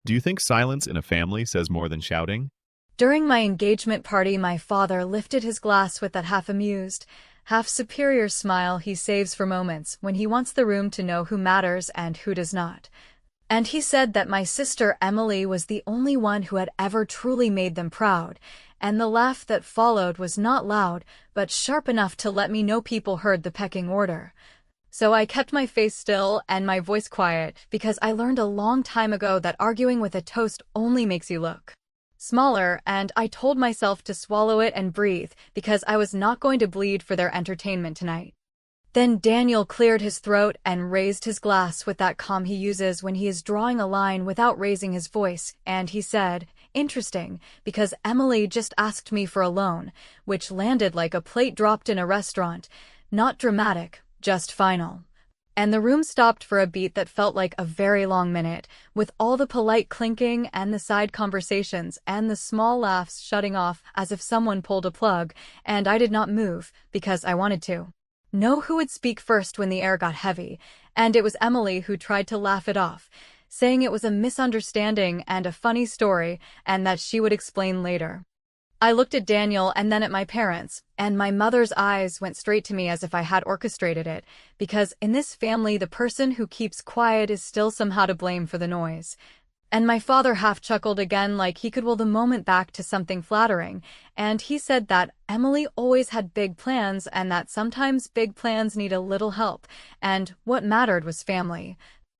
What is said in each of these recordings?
Do you think silence in a family says more than shouting? During my engagement party, my father lifted his glass with that half-amused, half-superior smile he saves for moments when he wants the room to know who matters and who does not. And he said that my sister Emily was the only one who had ever truly made them proud, and the laugh that followed was not loud, but sharp enough to let me know people heard the pecking order. So I kept my face still and my voice quiet because I learned a long time ago that arguing with a toast only makes you look smaller, and I told myself to swallow it and breathe because I was not going to bleed for their entertainment tonight. Then Daniel cleared his throat and raised his glass with that calm he uses when he is drawing a line without raising his voice, and he said, "Interesting, because Emily just asked me for a loan," which landed like a plate dropped in a restaurant. Not dramatic, just final. And the room stopped for a beat that felt like a very long minute, with all the polite clinking and the side conversations and the small laughs shutting off as if someone pulled a plug, and I did not move, because I wanted to know who would speak first when the air got heavy, and it was Emily who tried to laugh it off, saying it was a misunderstanding and a funny story, and that she would explain later. I looked at Daniel and then at my parents, and my mother's eyes went straight to me as if I had orchestrated it, because in this family the person who keeps quiet is still somehow to blame for the noise. And my father half chuckled again like he could will the moment back to something flattering, and he said that Emily always had big plans and that sometimes big plans need a little help, and what mattered was family.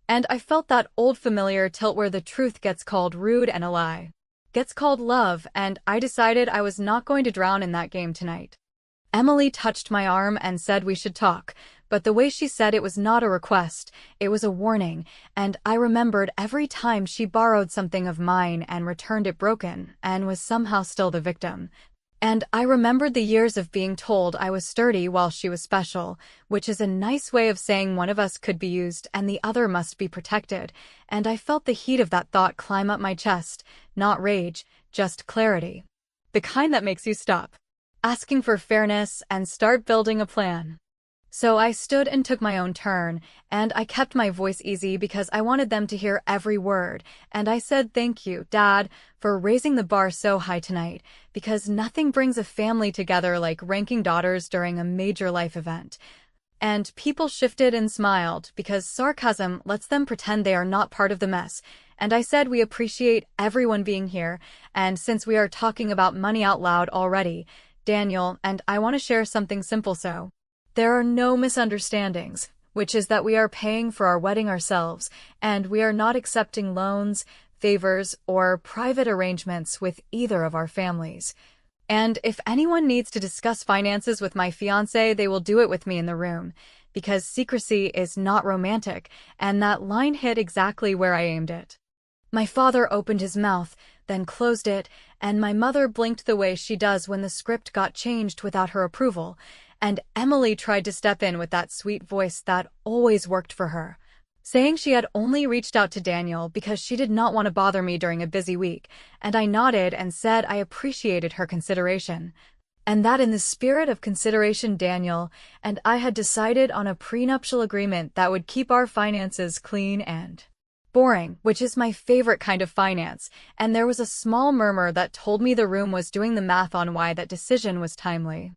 And I felt that old familiar tilt where the truth gets called rude and a lie gets called love, and I decided I was not going to drown in that game tonight. Emily touched my arm and said we should talk, but the way she said it was not a request, it was a warning, and I remembered every time she borrowed something of mine and returned it broken, and was somehow still the victim. And I remembered the years of being told I was sturdy while she was special, which is a nice way of saying one of us could be used and the other must be protected, and I felt the heat of that thought climb up my chest, not rage, just clarity. The kind that makes you stop asking for fairness and start building a plan. So I stood and took my own turn, and I kept my voice easy because I wanted them to hear every word, and I said thank you, Dad, for raising the bar so high tonight, because nothing brings a family together like ranking daughters during a major life event. And people shifted and smiled because sarcasm lets them pretend they are not part of the mess, and I said we appreciate everyone being here, and since we are talking about money out loud already, Daniel and I want to share something simple so there are no misunderstandings, which is that we are paying for our wedding ourselves, and we are not accepting loans, favors, or private arrangements with either of our families. And if anyone needs to discuss finances with my fiancé, they will do it with me in the room, because secrecy is not romantic, and that line hit exactly where I aimed it. My father opened his mouth, then closed it, and my mother blinked the way she does when the script got changed without her approval, and Emily tried to step in with that sweet voice that always worked for her, saying she had only reached out to Daniel because she did not want to bother me during a busy week, and I nodded and said I appreciated her consideration, and that in the spirit of consideration Daniel and I had decided on a prenuptial agreement that would keep our finances clean and boring, which is my favorite kind of finance, and there was a small murmur that told me the room was doing the math on why that decision was timely.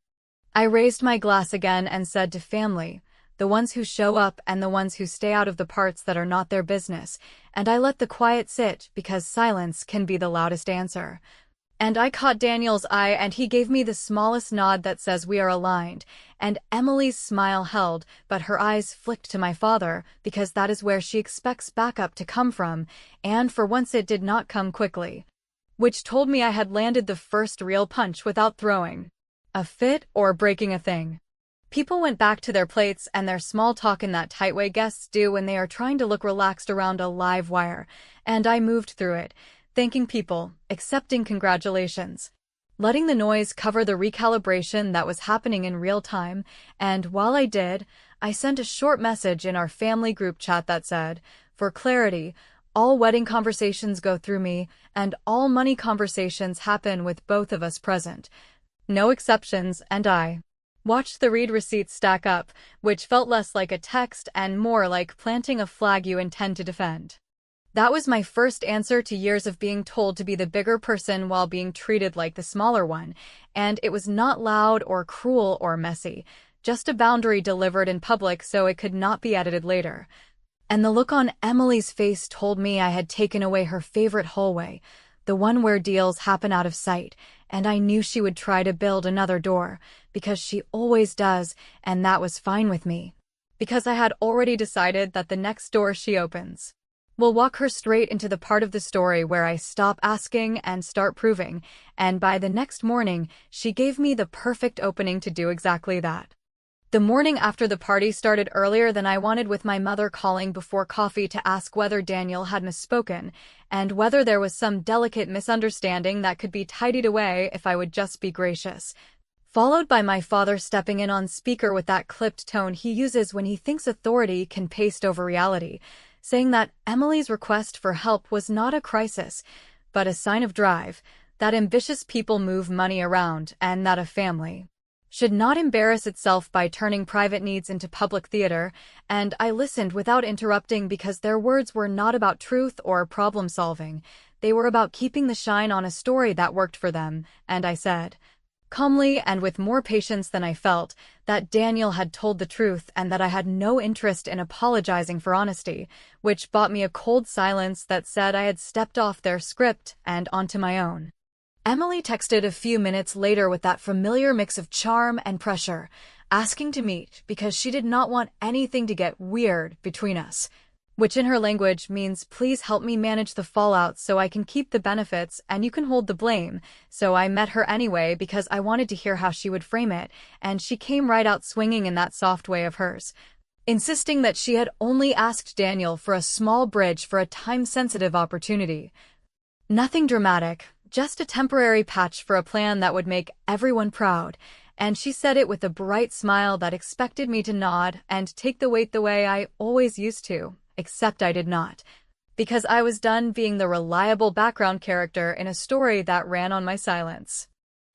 I raised my glass again and said to family, the ones who show up and the ones who stay out of the parts that are not their business, and I let the quiet sit because silence can be the loudest answer. And I caught Daniel's eye and he gave me the smallest nod that says we are aligned, and Emily's smile held, but her eyes flicked to my father because that is where she expects backup to come from, and for once it did not come quickly, which told me I had landed the first real punch without throwing a fit or breaking a thing. People went back to their plates and their small talk in that tight way guests do when they are trying to look relaxed around a live wire, and I moved through it, thanking people, accepting congratulations, letting the noise cover the recalibration that was happening in real time, and while I did, I sent a short message in our family group chat that said, for clarity, all wedding conversations go through me, and all money conversations happen with both of us present. No exceptions, and I watched the read receipts stack up, which felt less like a text and more like planting a flag you intend to defend. That was my first answer to years of being told to be the bigger person while being treated like the smaller one, and it was not loud or cruel or messy, just a boundary delivered in public so it could not be edited later. And the look on Emily's face told me I had taken away her favorite hallway, the one where deals happen out of sight, and I knew she would try to build another door, because she always does, and that was fine with me. Because I had already decided that the next door she opens will walk her straight into the part of the story where I stop asking and start proving, and by the next morning, she gave me the perfect opening to do exactly that. The morning after the party started earlier than I wanted, with my mother calling before coffee to ask whether Daniel had misspoken, and whether there was some delicate misunderstanding that could be tidied away if I would just be gracious. Followed by my father stepping in on speaker with that clipped tone he uses when he thinks authority can paste over reality, saying that Emily's request for help was not a crisis, but a sign of drive, that ambitious people move money around, and that a family should not embarrass itself by turning private needs into public theater, and I listened without interrupting because their words were not about truth or problem-solving. They were about keeping the shine on a story that worked for them, and I said, calmly and with more patience than I felt, that Daniel had told the truth and that I had no interest in apologizing for honesty, which bought me a cold silence that said I had stepped off their script and onto my own. Emily texted a few minutes later with that familiar mix of charm and pressure, asking to meet because she did not want anything to get weird between us, which in her language means please help me manage the fallout so I can keep the benefits and you can hold the blame. So I met her anyway because I wanted to hear how she would frame it, and she came right out swinging in that soft way of hers, insisting that she had only asked Daniel for a small bridge for a time-sensitive opportunity. Nothing dramatic, just a temporary patch for a plan that would make everyone proud, and she said it with a bright smile that expected me to nod and take the weight the way I always used to, except I did not, because I was done being the reliable background character in a story that ran on my silence.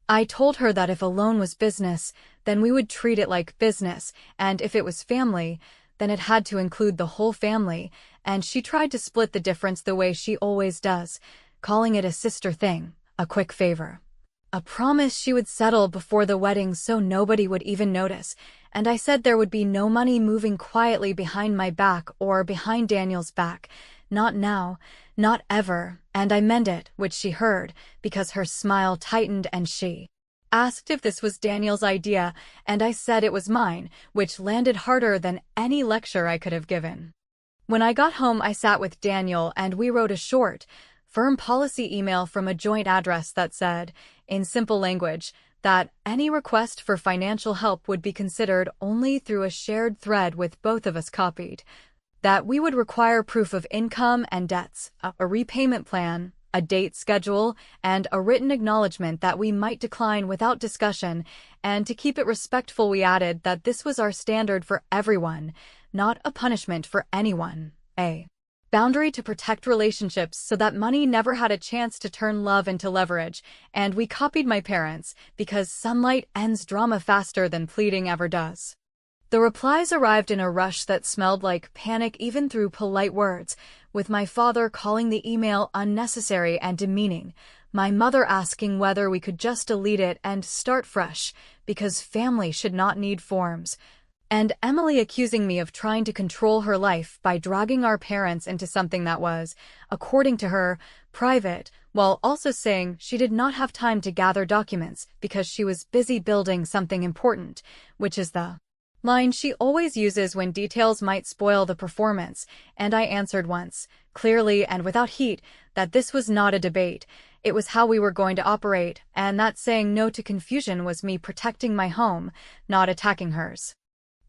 I told her that if a loan was business, then we would treat it like business, and if it was family, then it had to include the whole family, and she tried to split the difference the way she always does, calling it a sister thing, a quick favor. A promise she would settle before the wedding so nobody would even notice, and I said there would be no money moving quietly behind my back or behind Daniel's back. Not now, not ever, and I meant it, which she heard, because her smile tightened and she asked if this was Daniel's idea, and I said it was mine, which landed harder than any lecture I could have given. When I got home, I sat with Daniel and we wrote a short, firm policy email from a joint address that said, in simple language, that any request for financial help would be considered only through a shared thread with both of us copied, that we would require proof of income and debts, a repayment plan, a date schedule, and a written acknowledgement that we might decline without discussion, and to keep it respectful we added that this was our standard for everyone, not a punishment for anyone, a boundary to protect relationships so that money never had a chance to turn love into leverage, and we copied my parents, because sunlight ends drama faster than pleading ever does. The replies arrived in a rush that smelled like panic even through polite words, with my father calling the email unnecessary and demeaning, my mother asking whether we could just delete it and start fresh, because family should not need forms, and Emily accusing me of trying to control her life by dragging our parents into something that was, according to her, private, while also saying she did not have time to gather documents because she was busy building something important, which is the line she always uses when details might spoil the performance, and I answered once, clearly and without heat, that this was not a debate, it was how we were going to operate, and that saying no to confusion was me protecting my home, not attacking hers.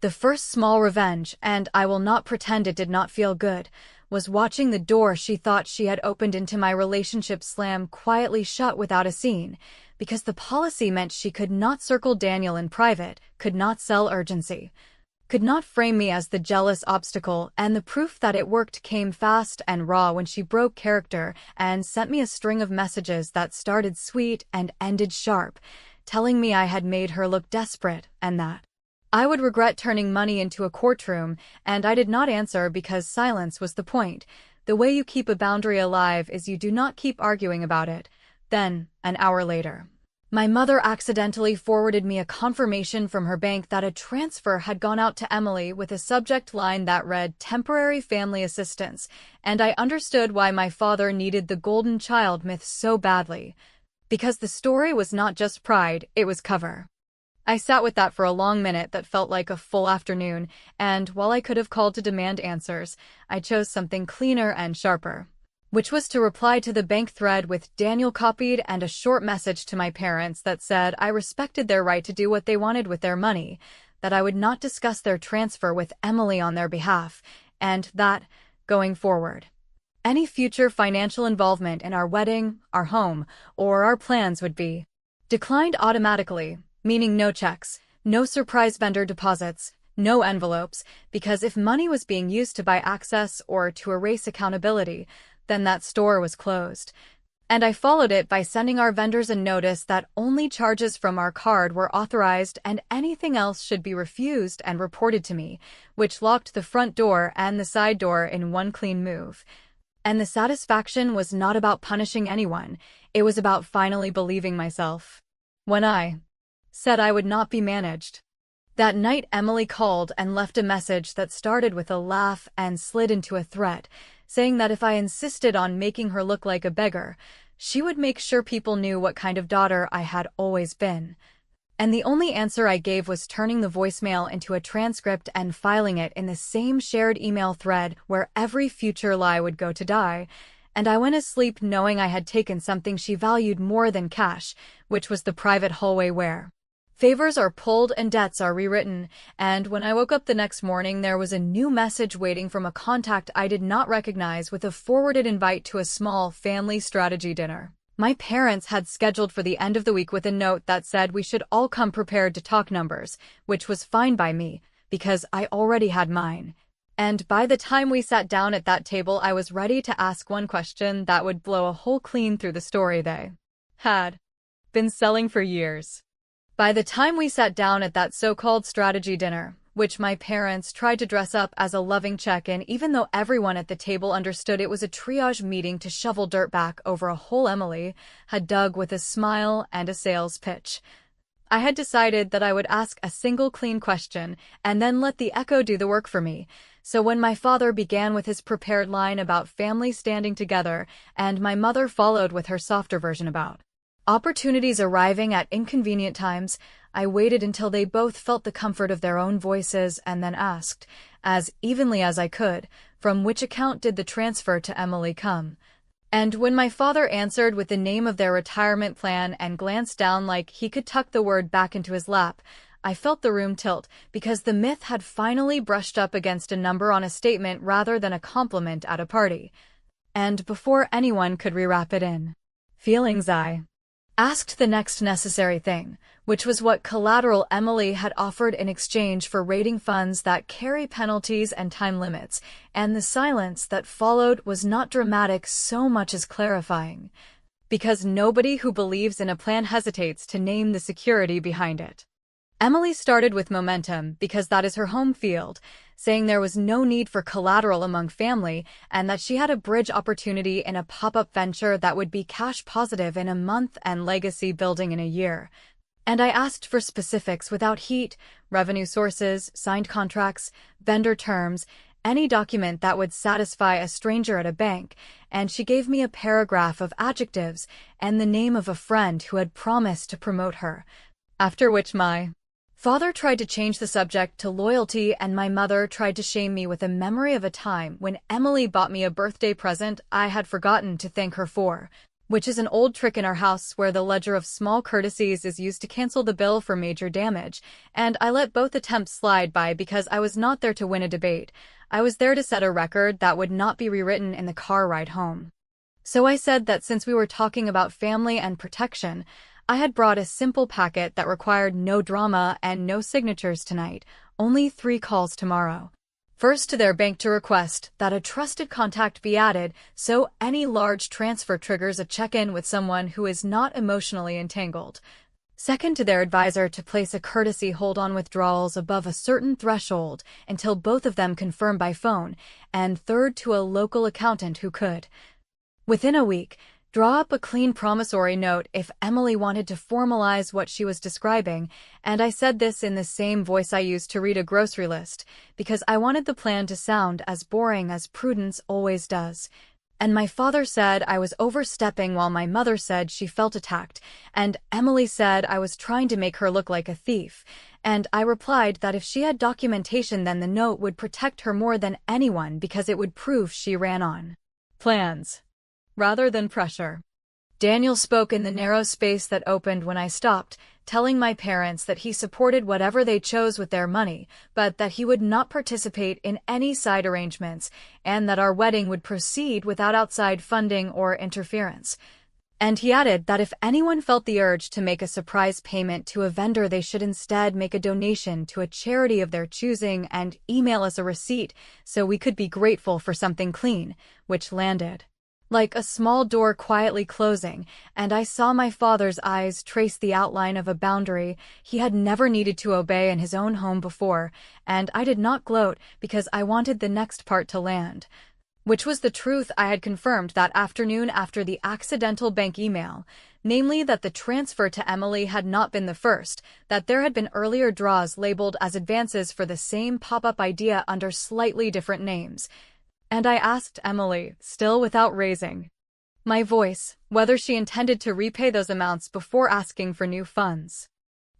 The first small revenge, and I will not pretend it did not feel good, was watching the door she thought she had opened into my relationship slam quietly shut without a scene, because the policy meant she could not circle Daniel in private, could not sell urgency, could not frame me as the jealous obstacle, and the proof that it worked came fast and raw when she broke character and sent me a string of messages that started sweet and ended sharp, telling me I had made her look desperate and that I would regret turning money into a courtroom, and I did not answer because silence was the point. The way you keep a boundary alive is you do not keep arguing about it. Then, an hour later, my mother accidentally forwarded me a confirmation from her bank that a transfer had gone out to Emily with a subject line that read "Temporary Family Assistance," and I understood why my father needed the golden child myth so badly. Because the story was not just pride, it was cover. I sat with that for a long minute that felt like a full afternoon, and while I could have called to demand answers, I chose something cleaner and sharper, which was to reply to the bank thread with Daniel copied and a short message to my parents that said I respected their right to do what they wanted with their money, that I would not discuss their transfer with Emily on their behalf, and that, going forward, any future financial involvement in our wedding, our home, or our plans would be declined automatically, meaning no checks, no surprise vendor deposits, no envelopes, because if money was being used to buy access or to erase accountability, then that store was closed. And I followed it by sending our vendors a notice that only charges from our card were authorized and anything else should be refused and reported to me, which locked the front door and the side door in one clean move. And the satisfaction was not about punishing anyone, it was about finally believing myself. When I said I would not be managed. That night Emily called and left a message that started with a laugh and slid into a threat, saying that if I insisted on making her look like a beggar, she would make sure people knew what kind of daughter I had always been. And the only answer I gave was turning the voicemail into a transcript and filing it in the same shared email thread where every future lie would go to die, and I went asleep knowing I had taken something she valued more than cash, which was the private hallway where favors are pulled and debts are rewritten, and when I woke up the next morning there was a new message waiting from a contact I did not recognize with a forwarded invite to a small family strategy dinner. My parents had scheduled for the end of the week with a note that said we should all come prepared to talk numbers, which was fine by me, because I already had mine. And by the time we sat down at that table I was ready to ask one question that would blow a hole clean through the story they had been selling for years. By the time we sat down at that so-called strategy dinner, which my parents tried to dress up as a loving check-in even though everyone at the table understood it was a triage meeting to shovel dirt back over a hole Emily had dug with a smile and a sales pitch, I had decided that I would ask a single clean question and then let the echo do the work for me. So when my father began with his prepared line about family standing together and my mother followed with her softer version about opportunities arriving at inconvenient times, I waited until they both felt the comfort of their own voices and then asked, as evenly as I could, from which account did the transfer to Emily come? And when my father answered with the name of their retirement plan and glanced down like he could tuck the word back into his lap, I felt the room tilt, because the myth had finally brushed up against a number on a statement rather than a compliment at a party. And before anyone could rewrap it in feelings, I asked the next necessary thing, which was what collateral Emily had offered in exchange for raiding funds that carry penalties and time limits, and the silence that followed was not dramatic so much as clarifying, because nobody who believes in a plan hesitates to name the security behind it. Emily started with momentum because that is her home field, saying there was no need for collateral among family and that she had a bridge opportunity in a pop-up venture that would be cash positive in a month and legacy building in a year. And I asked for specifics without heat, revenue sources, signed contracts, vendor terms, any document that would satisfy a stranger at a bank, and she gave me a paragraph of adjectives and the name of a friend who had promised to promote her, after which my father tried to change the subject to loyalty and my mother tried to shame me with a memory of a time when Emily bought me a birthday present I had forgotten to thank her for, which is an old trick in our house where the ledger of small courtesies is used to cancel the bill for major damage, and I let both attempts slide by because I was not there to win a debate. I was there to set a record that would not be rewritten in the car ride home. So I said that since we were talking about family and protection, I had brought a simple packet that required no drama and no signatures tonight, only 3 calls tomorrow. First to their bank to request that a trusted contact be added so any large transfer triggers a check-in with someone who is not emotionally entangled. Second, to their advisor to place a courtesy hold on withdrawals above a certain threshold until both of them confirm by phone, and third, to a local accountant who could, within a week, draw up a clean promissory note if Emily wanted to formalize what she was describing, and I said this in the same voice I used to read a grocery list, because I wanted the plan to sound as boring as prudence always does. And my father said I was overstepping while my mother said she felt attacked, and Emily said I was trying to make her look like a thief, and I replied that if she had documentation then the note would protect her more than anyone because it would prove she ran on plans rather than pressure. Daniel spoke in the narrow space that opened when I stopped, telling my parents that he supported whatever they chose with their money, but that he would not participate in any side arrangements, and that our wedding would proceed without outside funding or interference. And he added that if anyone felt the urge to make a surprise payment to a vendor, they should instead make a donation to a charity of their choosing and email us a receipt so we could be grateful for something clean, which landed like a small door quietly closing, and I saw my father's eyes trace the outline of a boundary he had never needed to obey in his own home before, and I did not gloat because I wanted the next part to land, which was the truth I had confirmed that afternoon after the accidental bank email, namely that the transfer to Emily had not been the first, that there had been earlier draws labeled as advances for the same pop-up idea under slightly different names. And I asked Emily, still without raising my voice, whether she intended to repay those amounts before asking for new funds.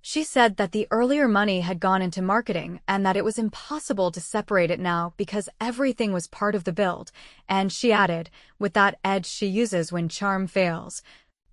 She said that the earlier money had gone into marketing and that it was impossible to separate it now because everything was part of the build, and she added, with that edge she uses when charm fails,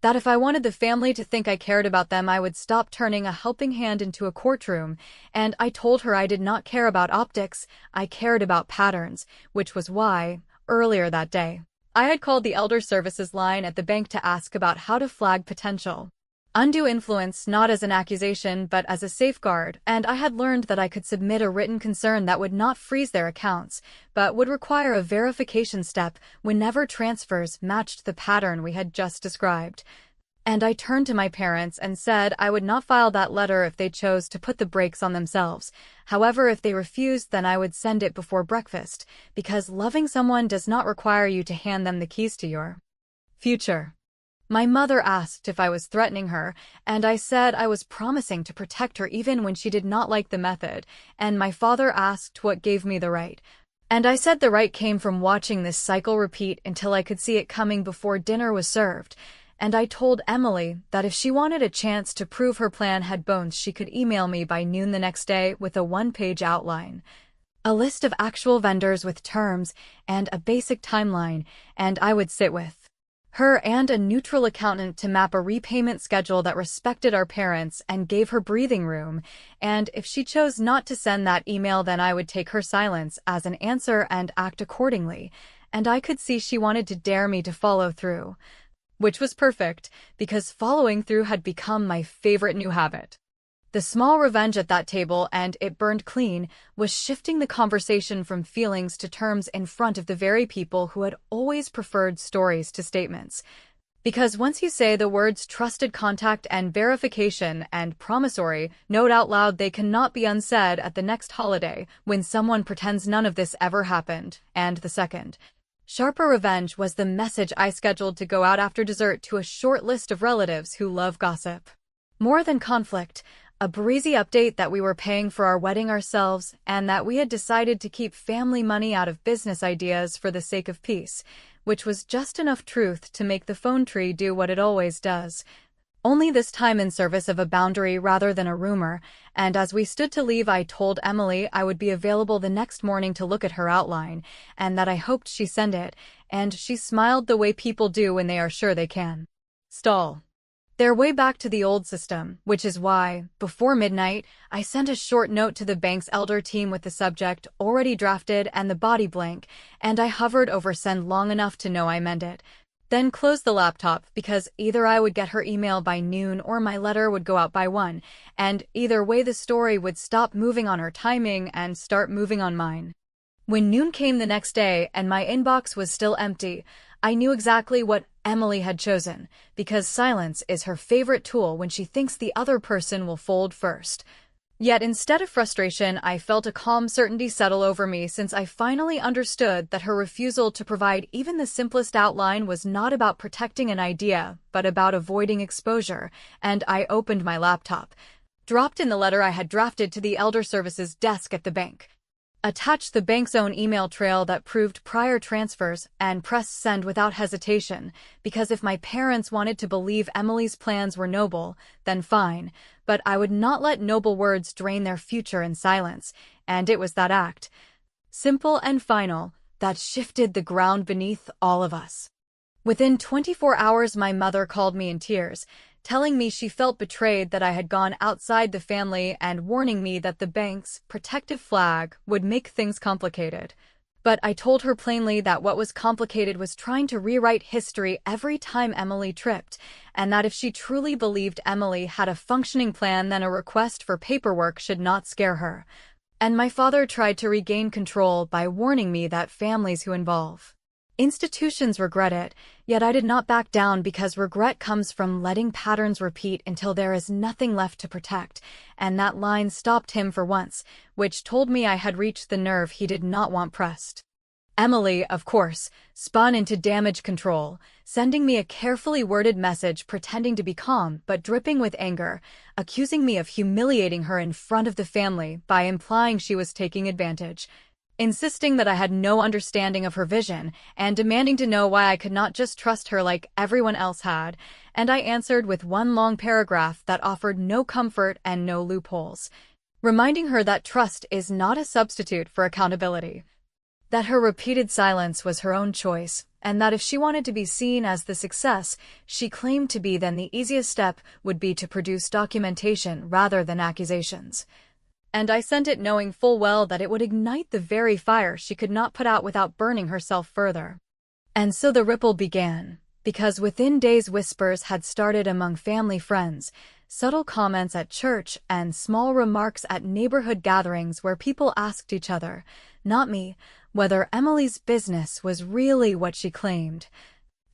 that if I wanted the family to think I cared about them, I would stop turning a helping hand into a courtroom, and I told her I did not care about optics, I cared about patterns, which was why, earlier that day, I had called the Elder Services line at the bank to ask about how to flag potential undue influence not as an accusation but as a safeguard, and I had learned that I could submit a written concern that would not freeze their accounts, but would require a verification step whenever transfers matched the pattern we had just described. And I turned to my parents and said I would not file that letter if they chose to put the brakes on themselves. However, if they refused, then I would send it before breakfast, because loving someone does not require you to hand them the keys to your future. My mother asked if I was threatening her, and I said I was promising to protect her even when she did not like the method, and my father asked what gave me the right. And I said the right came from watching this cycle repeat until I could see it coming before dinner was served, and I told Emily that if she wanted a chance to prove her plan had bones, she could email me by noon the next day with a one-page outline, a list of actual vendors with terms, and a basic timeline, and I would sit with her and a neutral accountant to map a repayment schedule that respected our parents and gave her breathing room, and if she chose not to send that email, then I would take her silence as an answer and act accordingly, and I could see she wanted to dare me to follow through, which was perfect, because following through had become my favorite new habit. The small revenge at that table, and it burned clean, was shifting the conversation from feelings to terms in front of the very people who had always preferred stories to statements. Because once you say the words trusted contact and verification and promissory note out loud, they cannot be unsaid at the next holiday when someone pretends none of this ever happened. And the second, sharper revenge was the message I scheduled to go out after dessert to a short list of relatives who love gossip more than conflict. A breezy update that we were paying for our wedding ourselves and that we had decided to keep family money out of business ideas for the sake of peace, which was just enough truth to make the phone tree do what it always does, only this time in service of a boundary rather than a rumor. And as we stood to leave, I told Emily I would be available the next morning to look at her outline, and that I hoped she send it, and she smiled the way people do when they are sure they can stall their way back to the old system, which is why, before midnight, I sent a short note to the bank's elder team with the subject already drafted and the body blank, and I hovered over send long enough to know I meant it. Then closed the laptop, because either I would get her email by noon or my letter would go out by 1, and either way the story would stop moving on her timing and start moving on mine. When noon came the next day and my inbox was still empty, I knew exactly what Emily had chosen, because silence is her favorite tool when she thinks the other person will fold first. Yet instead of frustration, I felt a calm certainty settle over me since I finally understood that her refusal to provide even the simplest outline was not about protecting an idea, but about avoiding exposure, and I opened my laptop, dropped in the letter I had drafted to the Elder Services desk at the bank, attached the bank's own email trail that proved prior transfers, and pressed send without hesitation, because if my parents wanted to believe Emily's plans were noble, then fine, but I would not let noble words drain their future in silence, and it was that act, simple and final, that shifted the ground beneath all of us. Within 24 hours, my mother called me in tears, telling me she felt betrayed that I had gone outside the family and warning me that the bank's protective flag would make things complicated. But I told her plainly that what was complicated was trying to rewrite history every time Emily tripped, and that if she truly believed Emily had a functioning plan, then a request for paperwork should not scare her. And my father tried to regain control by warning me that families who involve institutions regret it, yet I did not back down because regret comes from letting patterns repeat until there is nothing left to protect, and that line stopped him for once, which told me I had reached the nerve he did not want pressed. Emily, of course, spun into damage control, sending me a carefully worded message pretending to be calm but dripping with anger, accusing me of humiliating her in front of the family by implying she was taking advantage, insisting that I had no understanding of her vision, and demanding to know why I could not just trust her like everyone else had, and I answered with one long paragraph that offered no comfort and no loopholes, reminding her that trust is not a substitute for accountability, that her repeated silence was her own choice, and that if she wanted to be seen as the success she claimed to be, then the easiest step would be to produce documentation rather than accusations. And I sent it knowing full well that it would ignite the very fire she could not put out without burning herself further. And so the ripple began, because within days whispers had started among family friends, subtle comments at church and small remarks at neighborhood gatherings where people asked each other, not me, whether Emily's business was really what she claimed.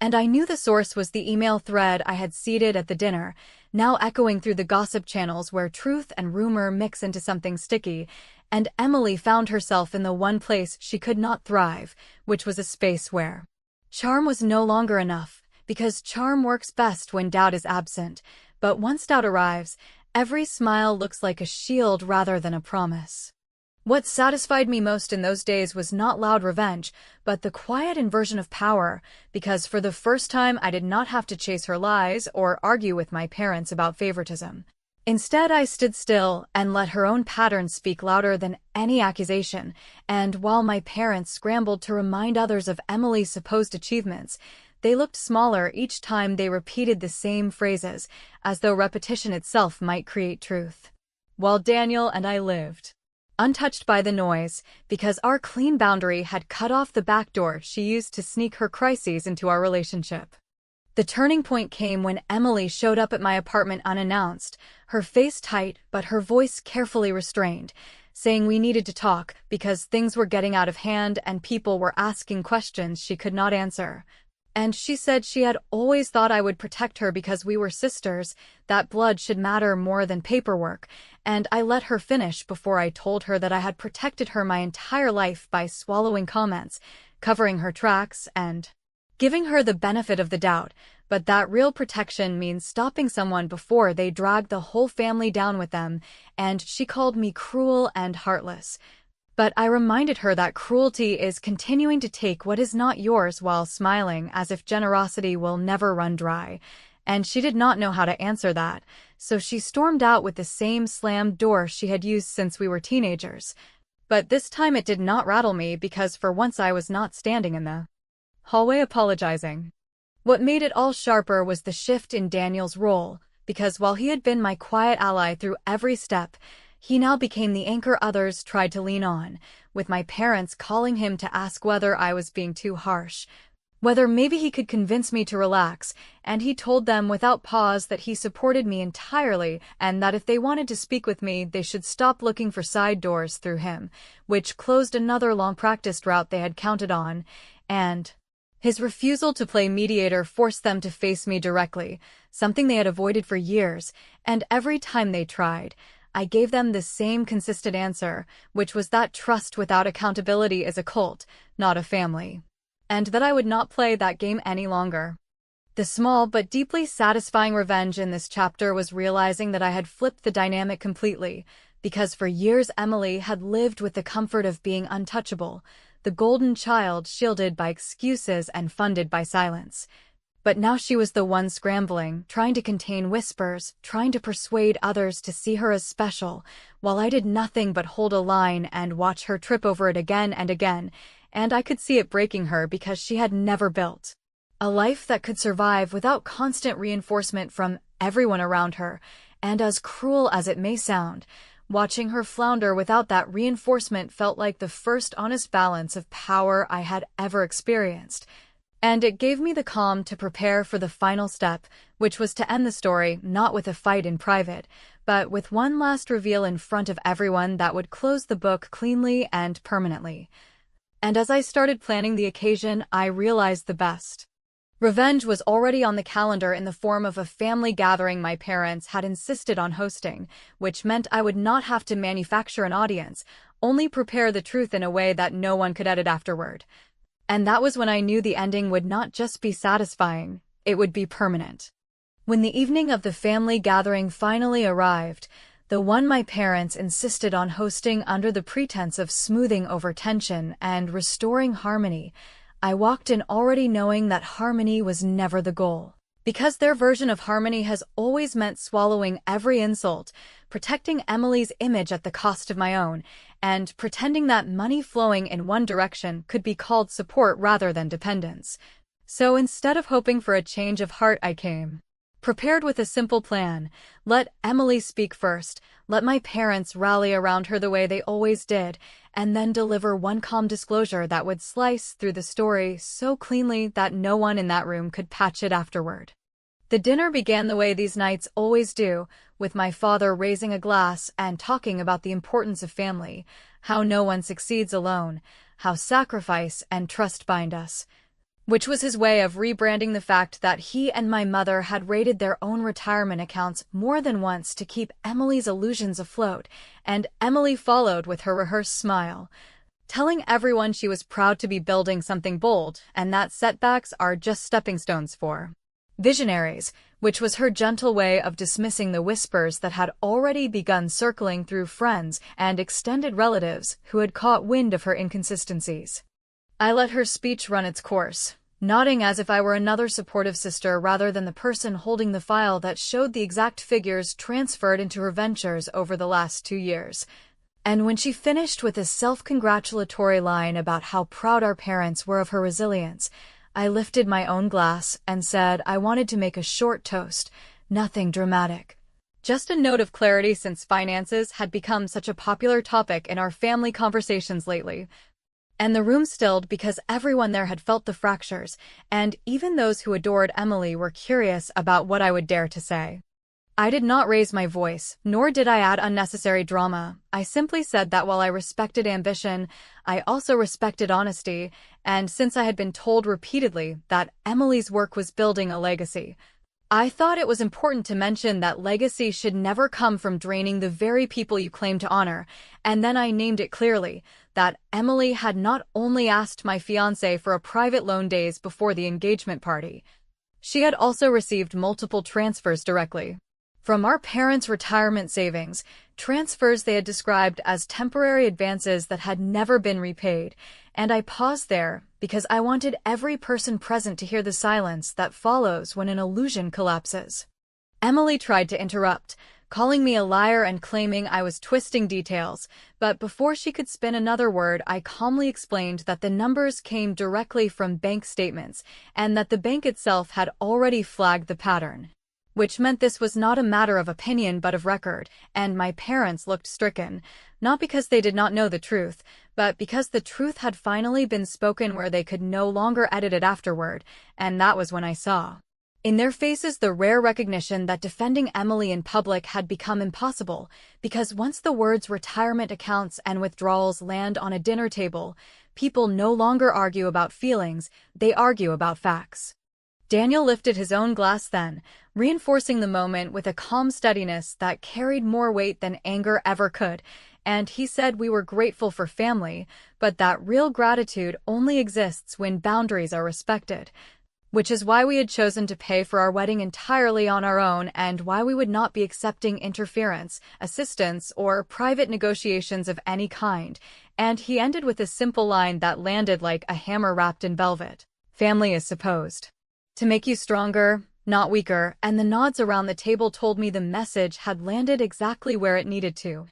And I knew the source was the email thread I had seeded at the dinner, now echoing through the gossip channels where truth and rumor mix into something sticky, and Emily found herself in the one place she could not thrive, which was a space where charm was no longer enough, because charm works best when doubt is absent, but once doubt arrives, every smile looks like a shield rather than a promise. What satisfied me most in those days was not loud revenge, but the quiet inversion of power, because for the first time I did not have to chase her lies or argue with my parents about favoritism. Instead, I stood still and let her own patterns speak louder than any accusation, and while my parents scrambled to remind others of Emily's supposed achievements, they looked smaller each time they repeated the same phrases, as though repetition itself might create truth. While Daniel and I lived untouched by the noise, because our clean boundary had cut off the back door she used to sneak her crises into our relationship. The turning point came when Emily showed up at my apartment unannounced, her face tight but her voice carefully restrained, saying we needed to talk because things were getting out of hand and people were asking questions she could not answer. And she said she had always thought I would protect her because we were sisters, that blood should matter more than paperwork, and I let her finish before I told her that I had protected her my entire life by swallowing comments, covering her tracks, and giving her the benefit of the doubt, but that real protection means stopping someone before they drag the whole family down with them, and she called me cruel and heartless. But I reminded her that cruelty is continuing to take what is not yours while smiling as if generosity will never run dry, and she did not know how to answer that, so she stormed out with the same slammed door she had used since we were teenagers. But this time it did not rattle me because for once I was not standing in the hallway apologizing. What made it all sharper was the shift in Daniel's role, because while he had been my quiet ally through every step, he now became the anchor others tried to lean on, with my parents calling him to ask whether I was being too harsh, whether maybe he could convince me to relax, and he told them without pause that he supported me entirely and that if they wanted to speak with me they should stop looking for side doors through him, which closed another long practiced route they had counted on, and His refusal to play mediator forced them to face me directly, something they had avoided for years, and every time they tried, I gave them the same consistent answer, which was that trust without accountability is a cult, not a family, and that I would not play that game any longer. The small but deeply satisfying revenge in this chapter was realizing that I had flipped the dynamic completely, because for years Emily had lived with the comfort of being untouchable, the golden child shielded by excuses and funded by silence. But now she was the one scrambling, trying to contain whispers, trying to persuade others to see her as special, while I did nothing but hold a line and watch her trip over it again and again, and I could see it breaking her because she had never built a life that could survive without constant reinforcement from everyone around her, and as cruel as it may sound, watching her flounder without that reinforcement felt like the first honest balance of power I had ever experienced. And it gave me the calm to prepare for the final step, which was to end the story not with a fight in private, but with one last reveal in front of everyone that would close the book cleanly and permanently. And as I started planning the occasion, I realized the best. Revenge was already on the calendar in the form of a family gathering my parents had insisted on hosting, which meant I would not have to manufacture an audience, only prepare the truth in a way that no one could edit afterward. And that was when I knew the ending would not just be satisfying, it would be permanent. When the evening of the family gathering finally arrived, the one my parents insisted on hosting under the pretense of smoothing over tension and restoring harmony, I walked in already knowing that harmony was never the goal. Because their version of harmony has always meant swallowing every insult, protecting Emily's image at the cost of my own, and pretending that money flowing in one direction could be called support rather than dependence. So instead of hoping for a change of heart, I came prepared with a simple plan. Let Emily speak first, let my parents rally around her the way they always did, and then deliver one calm disclosure that would slice through the story so cleanly that no one in that room could patch it afterward. The dinner began the way these nights always do, with my father raising a glass and talking about the importance of family, how no one succeeds alone, how sacrifice and trust bind us, which was his way of rebranding the fact that he and my mother had raided their own retirement accounts more than once to keep Emily's illusions afloat, and Emily followed with her rehearsed smile, telling everyone she was proud to be building something bold and that setbacks are just stepping stones for visionaries, which was her gentle way of dismissing the whispers that had already begun circling through friends and extended relatives who had caught wind of her inconsistencies. I let her speech run its course, nodding as if I were another supportive sister rather than the person holding the file that showed the exact figures transferred into her ventures over the last 2 years. And when she finished with a self-congratulatory line about how proud our parents were of her resilience, I lifted my own glass and said I wanted to make a short toast, nothing dramatic. Just a note of clarity since finances had become such a popular topic in our family conversations lately. And the room stilled because everyone there had felt the fractures, and even those who adored Emily were curious about what I would dare to say. I did not raise my voice, nor did I add unnecessary drama. I simply said that while I respected ambition, I also respected honesty, and since I had been told repeatedly that Emily's work was building a legacy, I thought it was important to mention that legacy should never come from draining the very people you claim to honor, and then I named it clearly, that Emily had not only asked my fiancé for a private loan days before the engagement party, she had also received multiple transfers directly from our parents' retirement savings, transfers they had described as temporary advances that had never been repaid, and I paused there because I wanted every person present to hear the silence that follows when an illusion collapses. Emily tried to interrupt, calling me a liar and claiming I was twisting details, but before she could spin another word, I calmly explained that the numbers came directly from bank statements and that the bank itself had already flagged the pattern, which meant this was not a matter of opinion but of record, and my parents looked stricken, not because they did not know the truth, but because the truth had finally been spoken where they could no longer edit it afterward, and that was when I saw in their faces the rare recognition that defending Emily in public had become impossible, because once the words retirement accounts and withdrawals land on a dinner table, People no longer argue about feelings, they argue about facts. Daniel lifted his own glass then, reinforcing the moment with a calm steadiness that carried more weight than anger ever could, and he said we were grateful for family, but that real gratitude only exists when boundaries are respected. Which is why we had chosen to pay for our wedding entirely on our own and why we would not be accepting interference, assistance, or private negotiations of any kind. And he ended with a simple line that landed like a hammer wrapped in velvet. Family is supposed to make you stronger, not weaker, and the nods around the table told me the message had landed exactly where it needed to.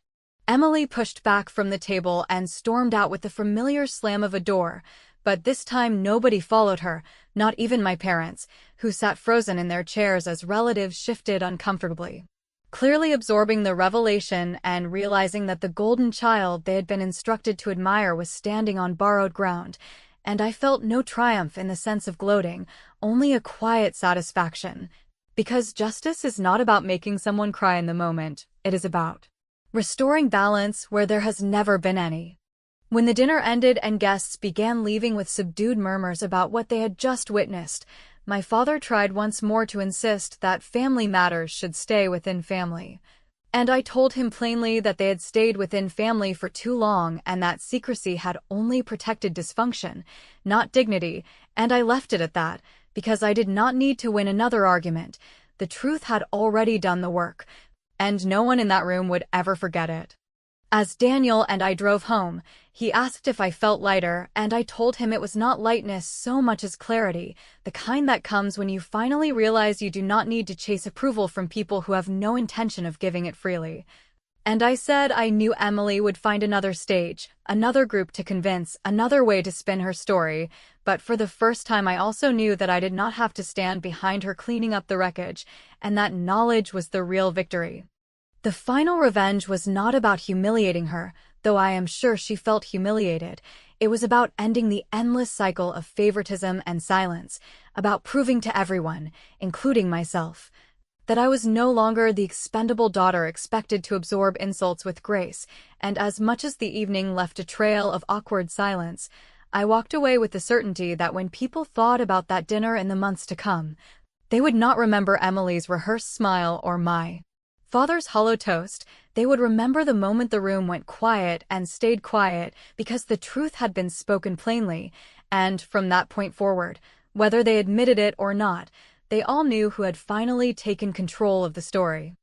Emily pushed back from the table and stormed out with the familiar slam of a door, but this time nobody followed her, not even my parents, who sat frozen in their chairs as relatives shifted uncomfortably. Clearly absorbing the revelation and realizing that the golden child they had been instructed to admire was standing on borrowed ground, and I felt no triumph in the sense of gloating, only a quiet satisfaction. Because justice is not about making someone cry in the moment, it is about restoring balance where there has never been any. When the dinner ended and guests began leaving with subdued murmurs about what they had just witnessed, my father tried once more to insist that family matters should stay within family. And I told him plainly that they had stayed within family for too long and that secrecy had only protected dysfunction, not dignity, and I left it at that, because I did not need to win another argument. The truth had already done the work, and no one in that room would ever forget it. As Daniel and I drove home, he asked if I felt lighter, and I told him it was not lightness so much as clarity, the kind that comes when you finally realize you do not need to chase approval from people who have no intention of giving it freely. And I said I knew Emily would find another stage, another group to convince, another way to spin her story, but for the first time I also knew that I did not have to stand behind her cleaning up the wreckage, and that knowledge was the real victory. The final revenge was not about humiliating her, though I am sure she felt humiliated. It was about ending the endless cycle of favoritism and silence, about proving to everyone, including myself, that I was no longer the expendable daughter expected to absorb insults with grace, and as much as the evening left a trail of awkward silence, I walked away with the certainty that when people thought about that dinner in the months to come, they would not remember Emily's rehearsed smile or my father's hollow toast. They would remember the moment the room went quiet and stayed quiet because the truth had been spoken plainly, and from that point forward, whether they admitted it or not, they all knew who had finally taken control of the story.